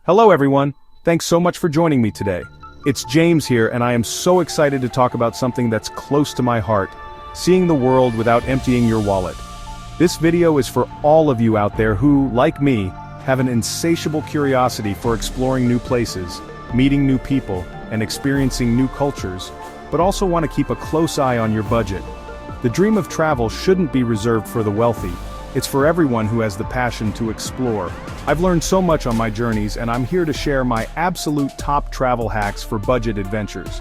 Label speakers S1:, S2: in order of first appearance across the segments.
S1: Hello everyone, thanks so much for joining me today. It's James here and I am so excited to talk about something that's close to my heart, seeing the world without emptying your wallet. This video is for all of you out there who, like me, have an insatiable curiosity for exploring new places, meeting new people, and experiencing new cultures, but also want to keep a close eye on your budget. The dream of travel shouldn't be reserved for the wealthy. It's for everyone who has the passion to explore. I've learned so much on my journeys and I'm here to share my absolute top travel hacks for budget adventures.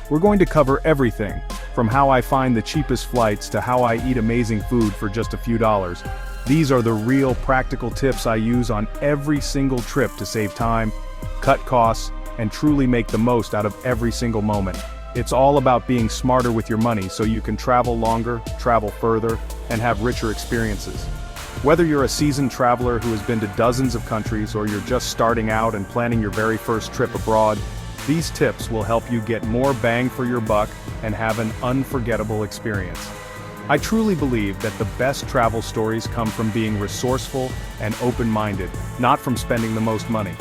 S1: We're going to cover everything, from how I find the cheapest flights to how I eat amazing food for just a few dollars. These are the real practical tips I use on every single trip to save time, cut costs, and truly make the most out of every single moment. It's all about being smarter with your money so you can travel longer, travel further, and have richer experiences. Whether you're a seasoned traveler who has been to dozens of countries or you're just starting out and planning your very first trip abroad, these tips will help you get more bang for your buck and have an unforgettable experience. I truly believe that the best travel stories come from being resourceful and open-minded, not from spending the most money.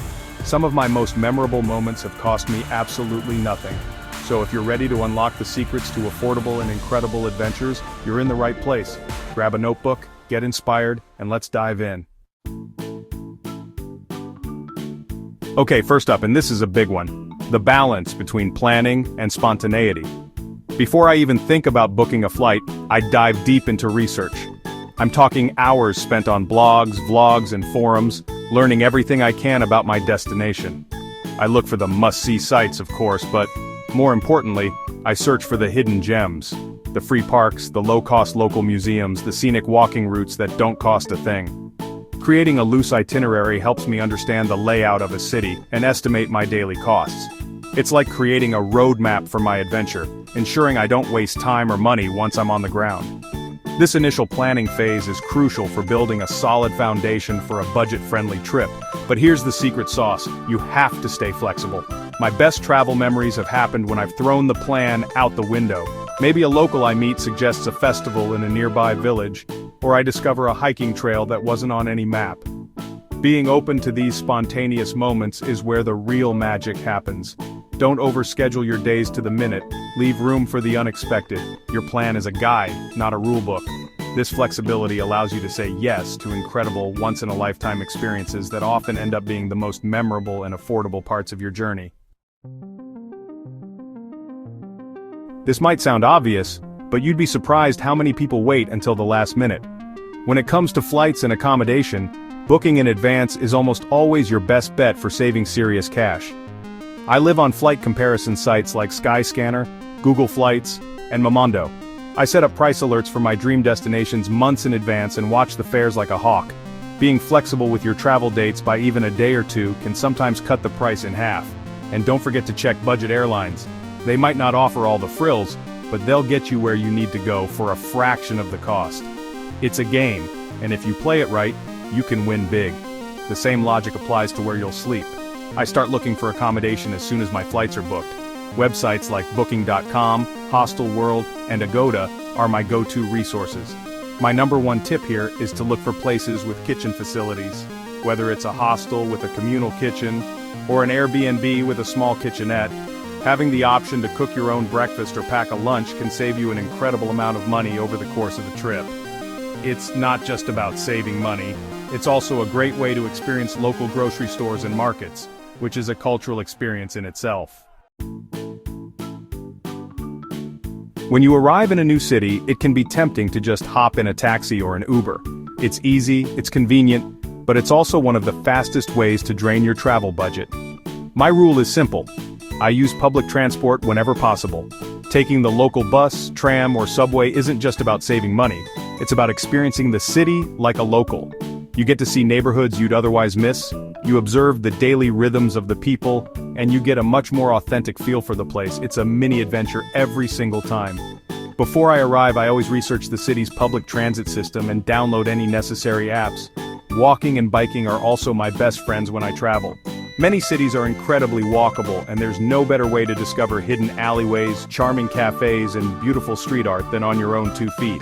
S1: Some of my most memorable moments have cost me absolutely nothing. So if you're ready to unlock the secrets to affordable and incredible adventures, you're in the right place. Grab a notebook, get inspired, and let's dive in. Okay, first up, and this is a big one, the balance between planning and spontaneity. Before I even think about booking a flight, I dive deep into research. I'm talking hours spent on blogs, vlogs, and forums, learning everything I can about my destination. I look for the must-see sites, of course, but more importantly, I search for the hidden gems. The free parks, the low-cost local museums, the scenic walking routes that don't cost a thing. Creating a loose itinerary helps me understand the layout of a city and estimate my daily costs. It's like creating a roadmap for my adventure, ensuring I don't waste time or money once I'm on the ground. This initial planning phase is crucial for building a solid foundation for a budget-friendly trip. But here's the secret sauce: you have to stay flexible. My best travel memories have happened when I've thrown the plan out the window. Maybe a local I meet suggests a festival in a nearby village, or I discover a hiking trail that wasn't on any map. Being open to these spontaneous moments is where the real magic happens. Don't overschedule your days to the minute, leave room for the unexpected. Your plan is a guide, not a rulebook. This flexibility allows you to say yes to incredible, once-in-a-lifetime experiences that often end up being the most memorable and affordable parts of your journey. This might sound obvious, but you'd be surprised how many people wait until the last minute. When it comes to flights and accommodation, booking in advance is almost always your best bet for saving serious cash. I live on flight comparison sites like Skyscanner, Google Flights, and Momondo. I set up price alerts for my dream destinations months in advance and watch the fares like a hawk. Being flexible with your travel dates by even a day or two can sometimes cut the price in half. And don't forget to check budget airlines. They might not offer all the frills, but they'll get you where you need to go for a fraction of the cost. It's a game, and if you play it right, you can win big. The same logic applies to where you'll sleep. I start looking for accommodation as soon as my flights are booked. Websites like Booking.com, Hostelworld, and Agoda are my go-to resources. My number one tip here is to look for places with kitchen facilities. Whether it's a hostel with a communal kitchen, or an Airbnb with a small kitchenette, having the option to cook your own breakfast or pack a lunch can save you an incredible amount of money over the course of a trip. It's not just about saving money, it's also a great way to experience local grocery stores and markets, which is a cultural experience in itself. When you arrive in a new city, it can be tempting to just hop in a taxi or an Uber. It's easy, it's convenient, but it's also one of the fastest ways to drain your travel budget. My rule is simple. I use public transport whenever possible. Taking the local bus, tram, or subway isn't just about saving money. It's about experiencing the city like a local. You get to see neighborhoods you'd otherwise miss, you observe the daily rhythms of the people, and you get a much more authentic feel for the place. It's a mini adventure every single time. Before I arrive, I always research the city's public transit system and download any necessary apps. Walking and biking are also my best friends when I travel. Many cities are incredibly walkable, and there's no better way to discover hidden alleyways, charming cafes, and beautiful street art than on your own 2 feet.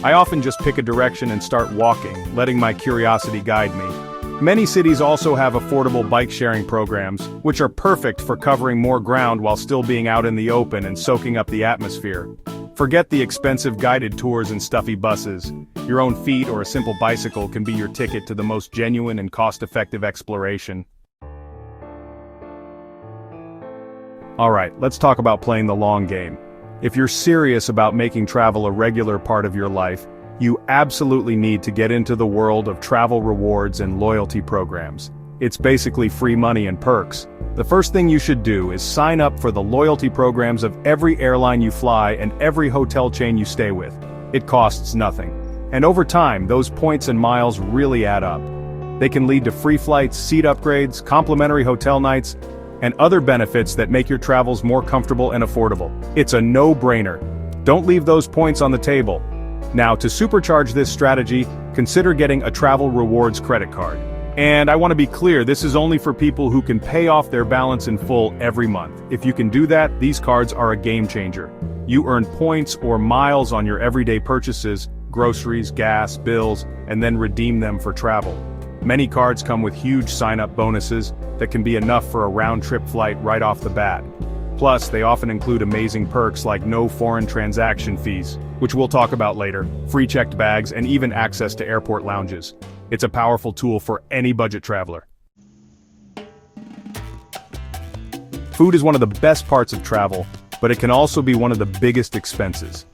S1: I often just pick a direction and start walking, letting my curiosity guide me. Many cities also have affordable bike-sharing programs, which are perfect for covering more ground while still being out in the open and soaking up the atmosphere. Forget the expensive guided tours and stuffy buses. Your own feet or a simple bicycle can be your ticket to the most genuine and cost-effective exploration. Alright, let's talk about playing the long game. If you're serious about making travel a regular part of your life, you absolutely need to get into the world of travel rewards and loyalty programs. It's basically free money and perks. The first thing you should do is sign up for the loyalty programs of every airline you fly and every hotel chain you stay with. It costs nothing. And over time, those points and miles really add up. They can lead to free flights, seat upgrades, complimentary hotel nights, and other benefits that make your travels more comfortable and affordable. It's a no-brainer. Don't leave those points on the table. Now, to supercharge this strategy, consider getting a travel rewards credit card. And I want to be clear, this is only for people who can pay off their balance in full every month. If you can do that, these cards are a game changer. You earn points or miles on your everyday purchases, groceries, gas, bills, and then redeem them for travel. Many cards come with huge sign-up bonuses that can be enough for a round-trip flight right off the bat. Plus, they often include amazing perks like no foreign transaction fees, which we'll talk about later, free checked bags, and even access to airport lounges. It's a powerful tool for any budget traveler. Food is one of the best parts of travel, but it can also be one of the biggest expenses.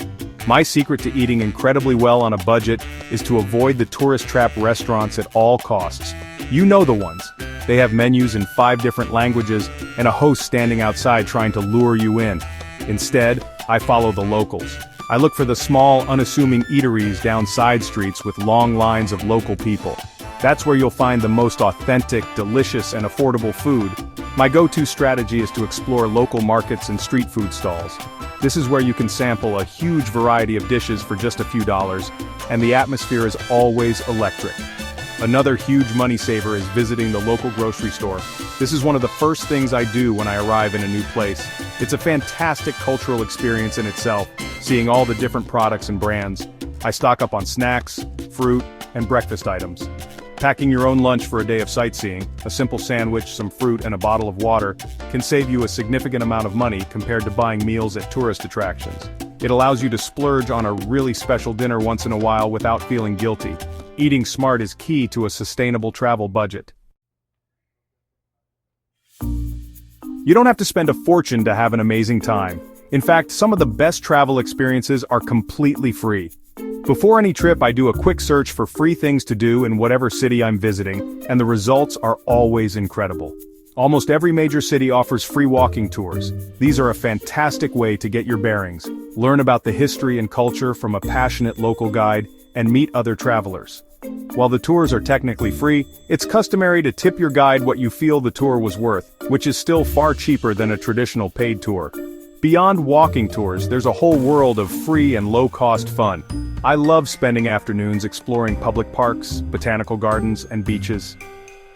S1: My secret to eating incredibly well on a budget is to avoid the tourist trap restaurants at all costs. You know the ones. They have menus in 5 different languages and a host standing outside trying to lure you in. Instead, I follow the locals. I look for the small, unassuming eateries down side streets with long lines of local people. That's where you'll find the most authentic, delicious, and affordable food. My go-to strategy is to explore local markets and street food stalls. This is where you can sample a huge variety of dishes for just a few dollars, and the atmosphere is always electric. Another huge money saver is visiting the local grocery store. This is one of the first things I do when I arrive in a new place. It's a fantastic cultural experience in itself, seeing all the different products and brands. I stock up on snacks, fruit, and breakfast items. Packing your own lunch for a day of sightseeing, a simple sandwich, some fruit, and a bottle of water, can save you a significant amount of money compared to buying meals at tourist attractions. It allows you to splurge on a really special dinner once in a while without feeling guilty. Eating smart is key to a sustainable travel budget. You don't have to spend a fortune to have an amazing time. In fact, some of the best travel experiences are completely free. Before any trip, I do a quick search for free things to do in whatever city I'm visiting, and the results are always incredible. Almost every major city offers free walking tours. These are a fantastic way to get your bearings, learn about the history and culture from a passionate local guide, and meet other travelers. While the tours are technically free, it's customary to tip your guide what you feel the tour was worth, which is still far cheaper than a traditional paid tour. Beyond walking tours, there's a whole world of free and low-cost fun. I love spending afternoons exploring public parks, botanical gardens, and beaches.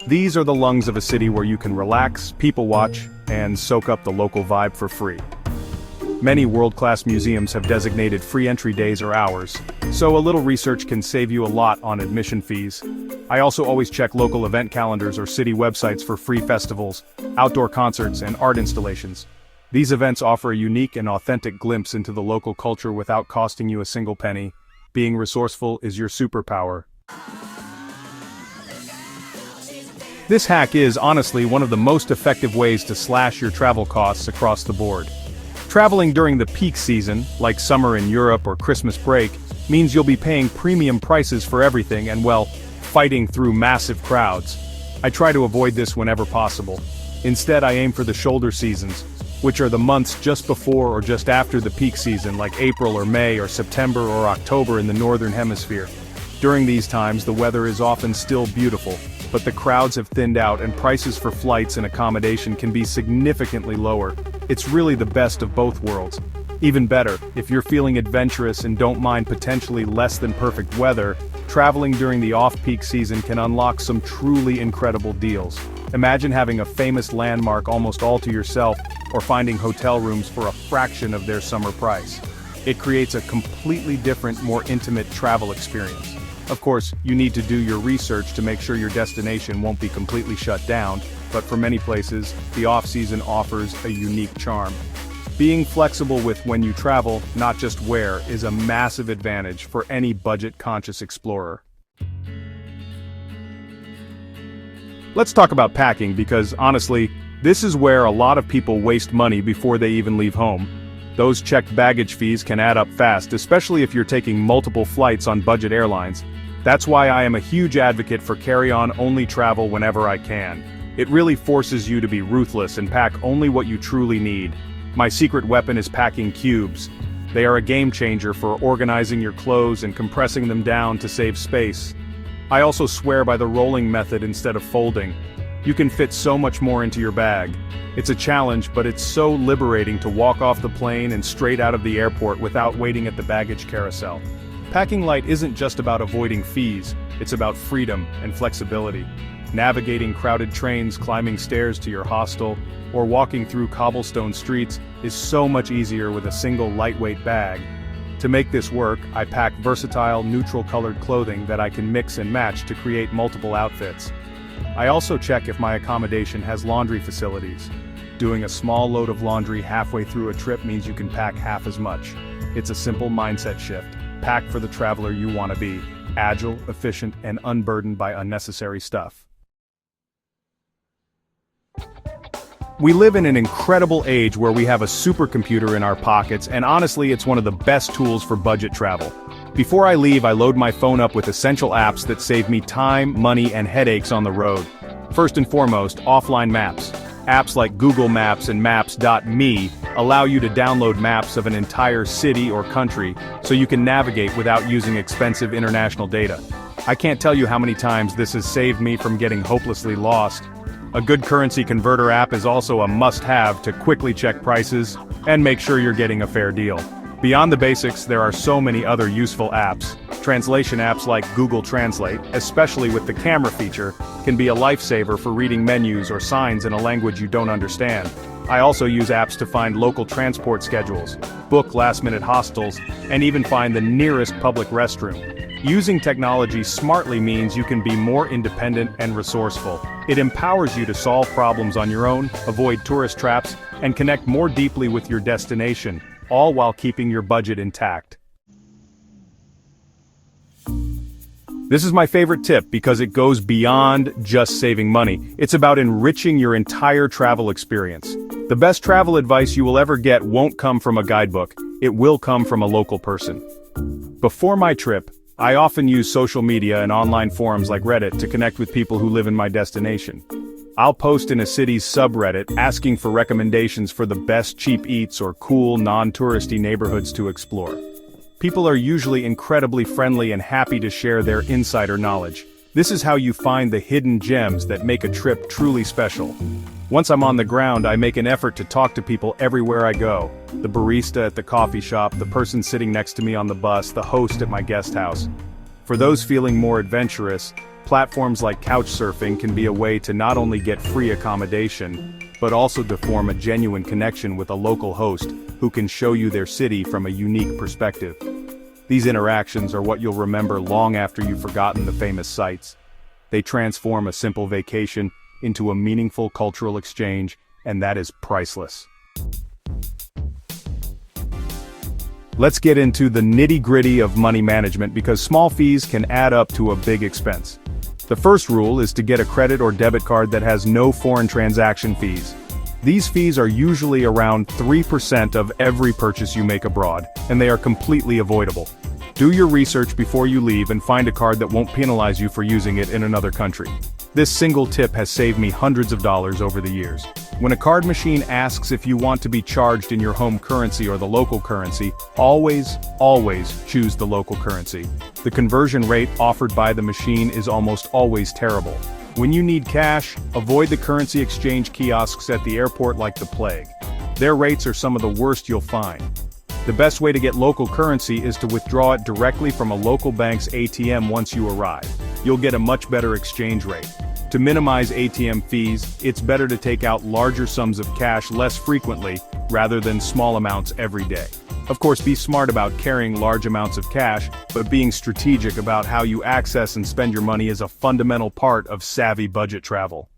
S1: These are the lungs of a city where you can relax, people watch, and soak up the local vibe for free. Many world-class museums have designated free entry days or hours, so a little research can save you a lot on admission fees. I also always check local event calendars or city websites for free festivals, outdoor concerts, and art installations. These events offer a unique and authentic glimpse into the local culture without costing you a single penny. Being resourceful is your superpower. This hack is, honestly, one of the most effective ways to slash your travel costs across the board. Traveling during the peak season, like summer in Europe or Christmas break, means you'll be paying premium prices for everything and, well, fighting through massive crowds. I try to avoid this whenever possible. Instead, I aim for the shoulder seasons, which are the months just before or just after the peak season, like April or May or September or October in the Northern Hemisphere. During these times, the weather is often still beautiful, but the crowds have thinned out and prices for flights and accommodation can be significantly lower. It's really the best of both worlds. Even better, if you're feeling adventurous and don't mind potentially less than perfect weather, traveling during the off-peak season can unlock some truly incredible deals. Imagine having a famous landmark almost all to yourself, or finding hotel rooms for a fraction of their summer price. It creates a completely different, more intimate travel experience. Of course, you need to do your research to make sure your destination won't be completely shut down, but for many places, the off-season offers a unique charm. Being flexible with when you travel, not just where, is a massive advantage for any budget-conscious explorer. Let's talk about packing because, honestly, this is where a lot of people waste money before they even leave home. Those checked baggage fees can add up fast, especially if you're taking multiple flights on budget airlines. That's why I am a huge advocate for carry-on only travel whenever I can. It really forces you to be ruthless and pack only what you truly need. My secret weapon is packing cubes. They are a game changer for organizing your clothes and compressing them down to save space. I also swear by the rolling method instead of folding. You can fit so much more into your bag. It's a challenge, but it's so liberating to walk off the plane and straight out of the airport without waiting at the baggage carousel. Packing light isn't just about avoiding fees, it's about freedom and flexibility. Navigating crowded trains, climbing stairs to your hostel, or walking through cobblestone streets is so much easier with a single lightweight bag. To make this work, I pack versatile, neutral-colored clothing that I can mix and match to create multiple outfits. I also check if my accommodation has laundry facilities. Doing a small load of laundry halfway through a trip means you can pack half as much. It's a simple mindset shift. Pack for the traveler you want to be, agile, efficient, and unburdened by unnecessary stuff. We live in an incredible age where we have a supercomputer in our pockets, and honestly, it's one of the best tools for budget travel. Before I leave, I load my phone up with essential apps that save me time, money, and headaches on the road. First and foremost, offline maps. Apps like Google Maps and Maps.me allow you to download maps of an entire city or country, so you can navigate without using expensive international data. I can't tell you how many times this has saved me from getting hopelessly lost. A good currency converter app is also a must-have to quickly check prices and make sure you're getting a fair deal. Beyond the basics, there are so many other useful apps. Translation apps like Google Translate, especially with the camera feature, can be a lifesaver for reading menus or signs in a language you don't understand. I also use apps to find local transport schedules, book last-minute hostels, and even find the nearest public restroom. Using technology smartly means you can be more independent and resourceful. It empowers you to solve problems on your own, avoid tourist traps, and connect more deeply with your destination, all while keeping your budget intact. This is my favorite tip because it goes beyond just saving money. It's about enriching your entire travel experience. The best travel advice you will ever get won't come from a guidebook, it will come from a local person. Before my trip, I often use social media and online forums like Reddit to connect with people who live in my destination. I'll post in a city's subreddit asking for recommendations for the best cheap eats or cool, non-touristy neighborhoods to explore. People are usually incredibly friendly and happy to share their insider knowledge. This is how you find the hidden gems that make a trip truly special. Once I'm on the ground, I make an effort to talk to people everywhere I go. The barista at the coffee shop, the person sitting next to me on the bus, the host at my guest house. For those feeling more adventurous, platforms like Couchsurfing can be a way to not only get free accommodation, but also to form a genuine connection with a local host who can show you their city from a unique perspective. These interactions are what you'll remember long after you've forgotten the famous sites. They transform a simple vacation into a meaningful cultural exchange, and that is priceless. Let's get into the nitty-gritty of money management because small fees can add up to a big expense. The first rule is to get a credit or debit card that has no foreign transaction fees. These fees are usually around 3% of every purchase you make abroad, and they are completely avoidable. Do your research before you leave and find a card that won't penalize you for using it in another country. This single tip has saved me hundreds of dollars over the years. When a card machine asks if you want to be charged in your home currency or the local currency, always choose the local currency. The conversion rate offered by the machine is almost always terrible. When you need cash, avoid the currency exchange kiosks at the airport like the plague. Their rates are some of the worst you'll find. The best way to get local currency is to withdraw it directly from a local bank's ATM once you arrive. You'll get a much better exchange rate. To minimize ATM fees, it's better to take out larger sums of cash less frequently rather than small amounts every day. Of course, be smart about carrying large amounts of cash, but being strategic about how you access and spend your money is a fundamental part of savvy budget travel.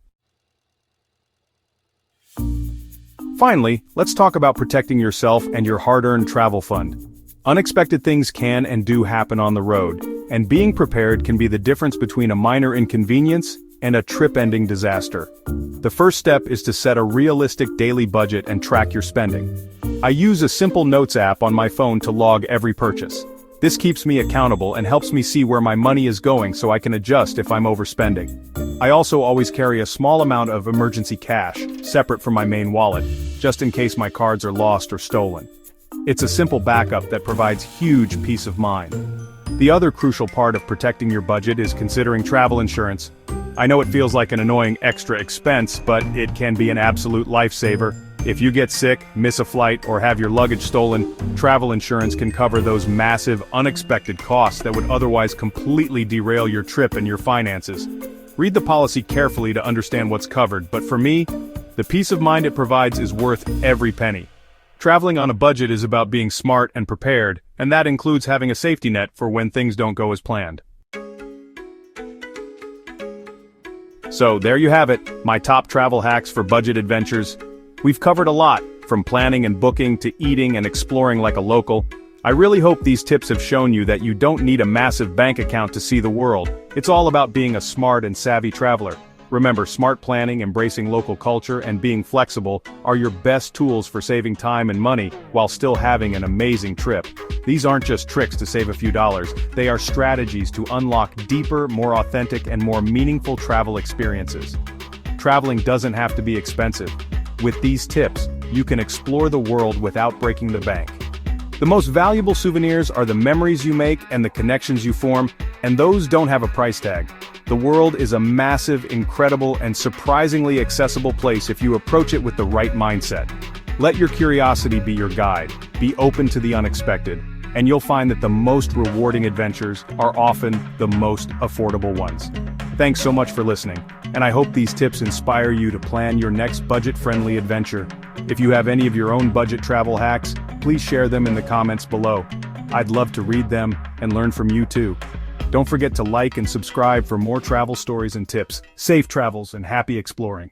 S1: Finally, let's talk about protecting yourself and your hard-earned travel fund. Unexpected things can and do happen on the road, and being prepared can be the difference between a minor inconvenience and a trip-ending disaster. The first step is to set a realistic daily budget and track your spending. I use a simple notes app on my phone to log every purchase. This keeps me accountable and helps me see where my money is going so I can adjust if I'm overspending. I also always carry a small amount of emergency cash, separate from my main wallet, just in case my cards are lost or stolen. It's a simple backup that provides huge peace of mind. The other crucial part of protecting your budget is considering travel insurance. I know it feels like an annoying extra expense, but it can be an absolute lifesaver. If you get sick, miss a flight, or have your luggage stolen, travel insurance can cover those massive, unexpected costs that would otherwise completely derail your trip and your finances. Read the policy carefully to understand what's covered, but for me, the peace of mind it provides is worth every penny. Traveling on a budget is about being smart and prepared, and that includes having a safety net for when things don't go as planned. So there you have it, my top travel hacks for budget adventures. We've covered a lot, from planning and booking to eating and exploring like a local. I really hope these tips have shown you that you don't need a massive bank account to see the world. It's all about being a smart and savvy traveler. Remember, smart planning, embracing local culture, and being flexible are your best tools for saving time and money while still having an amazing trip. These aren't just tricks to save a few dollars, they are strategies to unlock deeper, more authentic, and more meaningful travel experiences. Traveling doesn't have to be expensive. With these tips, you can explore the world without breaking the bank. The most valuable souvenirs are the memories you make and the connections you form, and those don't have a price tag. The world is a massive, incredible, and surprisingly accessible place if you approach it with the right mindset. Let your curiosity be your guide, be open to the unexpected, and you'll find that the most rewarding adventures are often the most affordable ones. Thanks so much for listening, and I hope these tips inspire you to plan your next budget-friendly adventure. If you have any of your own budget travel hacks, please share them in the comments below. I'd love to read them and learn from you too. Don't forget to like and subscribe for more travel stories and tips. Safe travels and happy exploring.